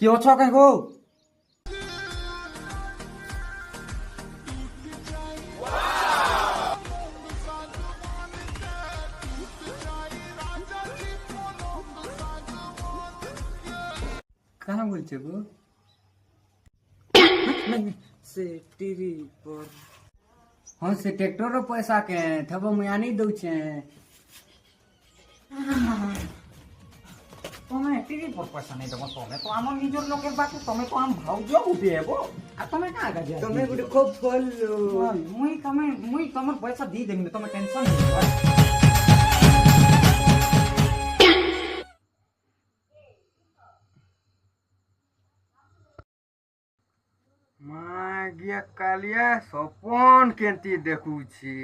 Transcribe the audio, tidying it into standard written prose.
কি অছ কাই গো কানা বলছে গো से टीवी पर हाँ से ट्रैक्टर रो पैसा के थब मुया नहीं दउ छे तमे टीवी पर पैसा नहीं दबो तमे तो आम निजर लोकेर बात तमे तो आम भाउजो उठे हेबो आ तमे का आगा जा तमे गुटे खूब फल मुई तमर पैसा दी देमी तमे टेंशन नहीं मागिया कालिया सपन केंती देखू छी